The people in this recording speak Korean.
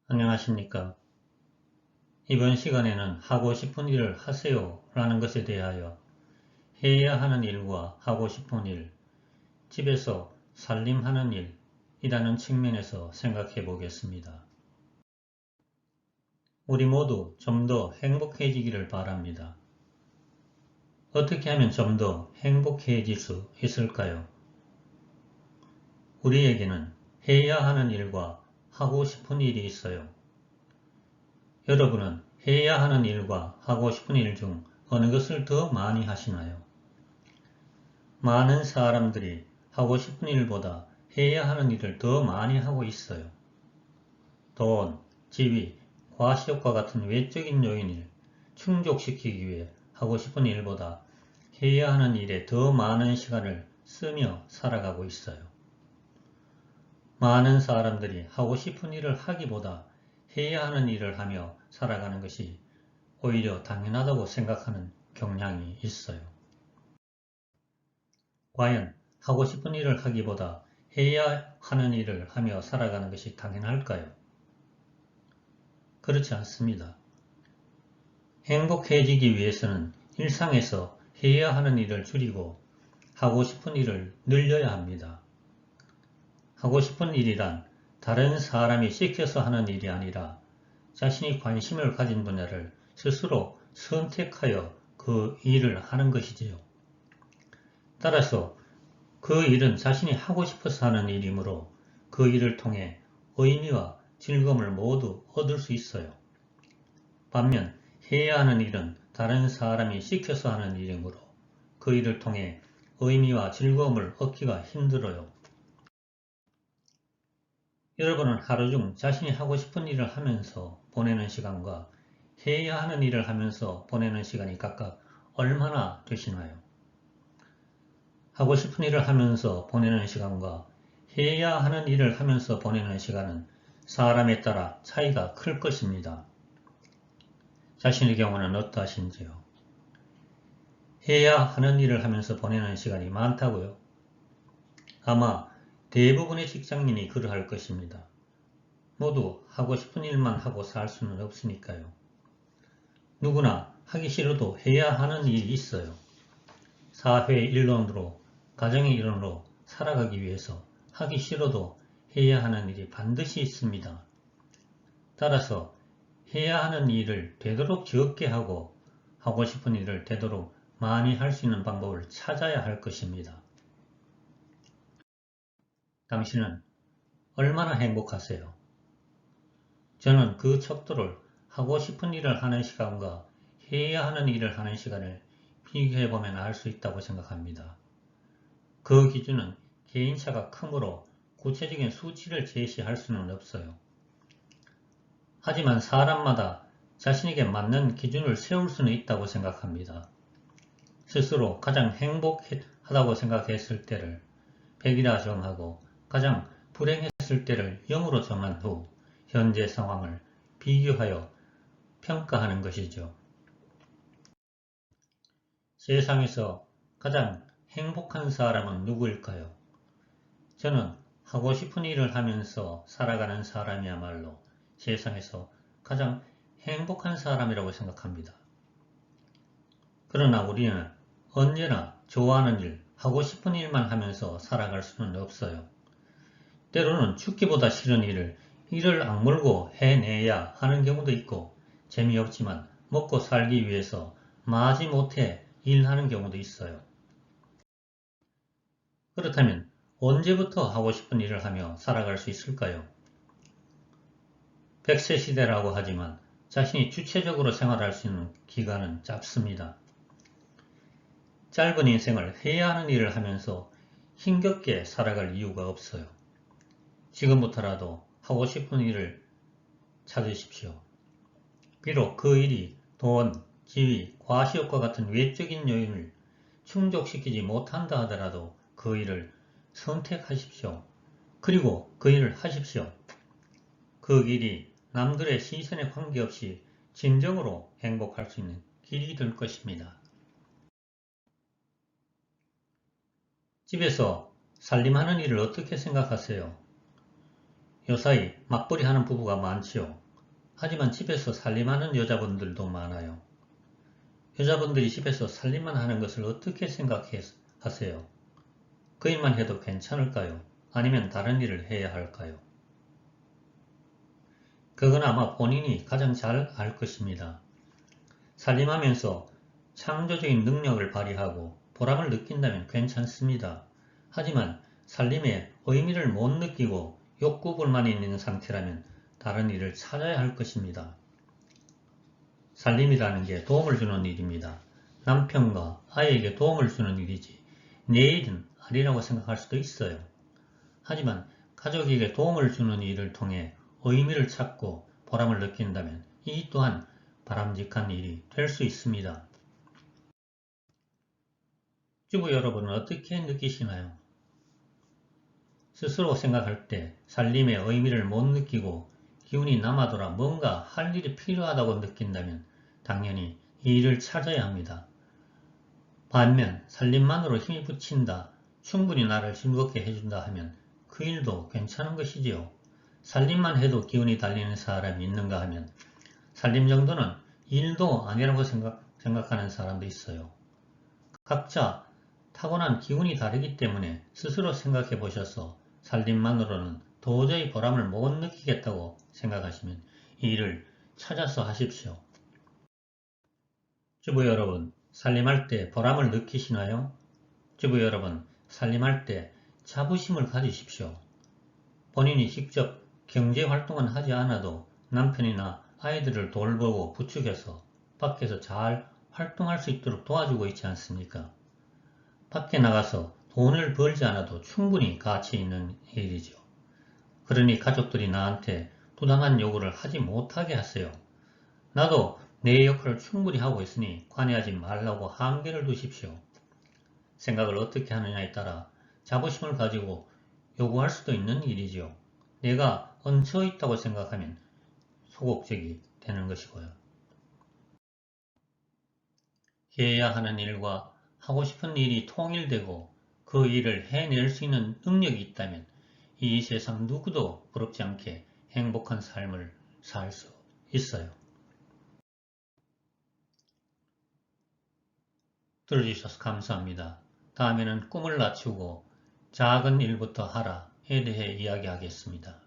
안녕하십니까. 이번 시간에는 하고 싶은 일을 하세요 라는 것에 대하여 해야 하는 일과 하고 싶은 일, 집에서 살림하는 일이라는 측면에서 생각해 보겠습니다. 우리 모두 좀 더 행복해지기를 바랍니다. 어떻게 하면 좀 더 행복해질 수 있을까요? 우리에게는 해야 하는 일과 하고 싶은 일이 있어요. 여러분은 해야 하는 일과 하고 싶은 일 중 어느 것을 더 많이 하시나요? 많은 사람들이 하고 싶은 일보다 해야 하는 일을 더 많이 하고 있어요. 돈, 지위, 과시욕과 같은 외적인 요인을 충족시키기 위해 하고 싶은 일보다 해야 하는 일에 더 많은 시간을 쓰며 살아가고 있어요. 많은 사람들이 하고 싶은 일을 하기보다 해야 하는 일을 하며 살아가는 것이 오히려 당연하다고 생각하는 경향이 있어요. 과연 하고 싶은 일을 하기보다 해야 하는 일을 하며 살아가는 것이 당연할까요? 그렇지 않습니다. 행복해지기 위해서는 일상에서 해야 하는 일을 줄이고 하고 싶은 일을 늘려야 합니다. 하고 싶은 일이란 다른 사람이 시켜서 하는 일이 아니라 자신이 관심을 가진 분야를 스스로 선택하여 그 일을 하는 것이지요. 따라서 그 일은 자신이 하고 싶어서 하는 일이므로 그 일을 통해 의미와 즐거움을 모두 얻을 수 있어요. 반면 해야 하는 일은 다른 사람이 시켜서 하는 일이므로 그 일을 통해 의미와 즐거움을 얻기가 힘들어요. 여러분은 하루 중 자신이 하고 싶은 일을 하면서 보내는 시간과 해야 하는 일을 하면서 보내는 시간이 각각 얼마나 되시나요? 하고 싶은 일을 하면서 보내는 시간과 해야 하는 일을 하면서 보내는 시간은 사람에 따라 차이가 클 것입니다. 자신의 경우는 어떠하신지요? 해야 하는 일을 하면서 보내는 시간이 많다고요? 아마 대부분의 직장인이 그러할 것입니다. 모두 하고 싶은 일만 하고 살 수는 없으니까요. 누구나 하기 싫어도 해야 하는 일이 있어요. 사회의 일원으로, 가정의 일원으로 살아가기 위해서 하기 싫어도 해야 하는 일이 반드시 있습니다. 따라서 해야 하는 일을 되도록 적게 하고 하고 싶은 일을 되도록 많이 할 수 있는 방법을 찾아야 할 것입니다. 당신은 얼마나 행복하세요? 저는 그 척도를 하고 싶은 일을 하는 시간과 해야 하는 일을 하는 시간을 비교해보면 알 수 있다고 생각합니다. 그 기준은 개인차가 크므로 구체적인 수치를 제시할 수는 없어요. 하지만 사람마다 자신에게 맞는 기준을 세울 수는 있다고 생각합니다. 스스로 가장 행복하다고 생각했을 때를 100이라 정하고 가장 불행했을 때를 0으로 정한 후 현재 상황을 비교하여 평가하는 것이죠. 세상에서 가장 행복한 사람은 누구일까요? 저는 하고 싶은 일을 하면서 살아가는 사람이야말로 세상에서 가장 행복한 사람이라고 생각합니다. 그러나 우리는 언제나 좋아하는 일, 하고 싶은 일만 하면서 살아갈 수는 없어요. 때로는 죽기보다 싫은 일을 이를 악물고 해내야 하는 경우도 있고 재미없지만 먹고 살기 위해서 마지못해 일하는 경우도 있어요. 그렇다면 언제부터 하고 싶은 일을 하며 살아갈 수 있을까요? 100세 시대라고 하지만 자신이 주체적으로 생활할 수 있는 기간은 짧습니다. 짧은 인생을 해야 하는 일을 하면서 힘겹게 살아갈 이유가 없어요. 지금부터라도 하고 싶은 일을 찾으십시오. 비록 그 일이 돈, 지위, 과시욕과 같은 외적인 요인을 충족시키지 못한다 하더라도 그 일을 선택하십시오. 그리고 그 일을 하십시오. 그 길이 남들의 시선에 관계없이 진정으로 행복할 수 있는 길이 될 것입니다. 집에서 살림하는 일을 어떻게 생각하세요? 요사이 맞벌이 하는 부부가 많지요. 하지만 집에서 살림하는 여자분들도 많아요. 여자분들이 집에서 살림만 하는 것을 어떻게 생각하세요? 그 일만 해도 괜찮을까요? 아니면 다른 일을 해야 할까요? 그건 아마 본인이 가장 잘 알 것입니다. 살림하면서 창조적인 능력을 발휘하고 보람을 느낀다면 괜찮습니다. 하지만 살림에 의미를 못 느끼고 욕구불만이 있는 상태라면 다른 일을 찾아야 할 것입니다. 살림이라는 게 도움을 주는 일입니다. 남편과 아이에게 도움을 주는 일이지 내 일은 아니라고 생각할 수도 있어요. 하지만 가족에게 도움을 주는 일을 통해 의미를 찾고 보람을 느낀다면 이 또한 바람직한 일이 될 수 있습니다. 주부 여러분은 어떻게 느끼시나요? 스스로 생각할 때 살림의 의미를 못 느끼고 기운이 남아돌아 뭔가 할 일이 필요하다고 느낀다면 당연히 이 일을 찾아야 합니다. 반면 살림만으로 힘이 붙인다, 충분히 나를 즐겁게 해준다 하면 그 일도 괜찮은 것이지요. 살림만 해도 기운이 달리는 사람이 있는가 하면 살림 정도는 일도 아니라고 생각하는 사람도 있어요. 각자 타고난 기운이 다르기 때문에 스스로 생각해 보셔서 살림만으로는 도저히 보람을 못 느끼겠다고 생각하시면 이 일을 찾아서 하십시오. 주부 여러분, 살림할 때 보람을 느끼시나요? 주부 여러분, 살림할 때 자부심을 가지십시오. 본인이 직접 경제활동은 하지 않아도 남편이나 아이들을 돌보고 부축해서 밖에서 잘 활동할 수 있도록 도와주고 있지 않습니까? 밖에 나가서 돈을 벌지 않아도 충분히 가치 있는 일이죠. 그러니 가족들이 나한테 부당한 요구를 하지 못하게 하세요. 나도 내 역할을 충분히 하고 있으니 관여하지 말라고 한계를 두십시오. 생각을 어떻게 하느냐에 따라 자부심을 가지고 요구할 수도 있는 일이지요. 내가 얹혀 있다고 생각하면 소극적이 되는 것이고요. 해야 하는 일과 하고 싶은 일이 통일되고 그 일을 해낼 수 있는 능력이 있다면 이 세상 누구도 부럽지 않게 행복한 삶을 살 수 있어요. 들어주셔서 감사합니다. 다음에는 꿈을 낮추고 작은 일부터 하라에 대해 이야기하겠습니다.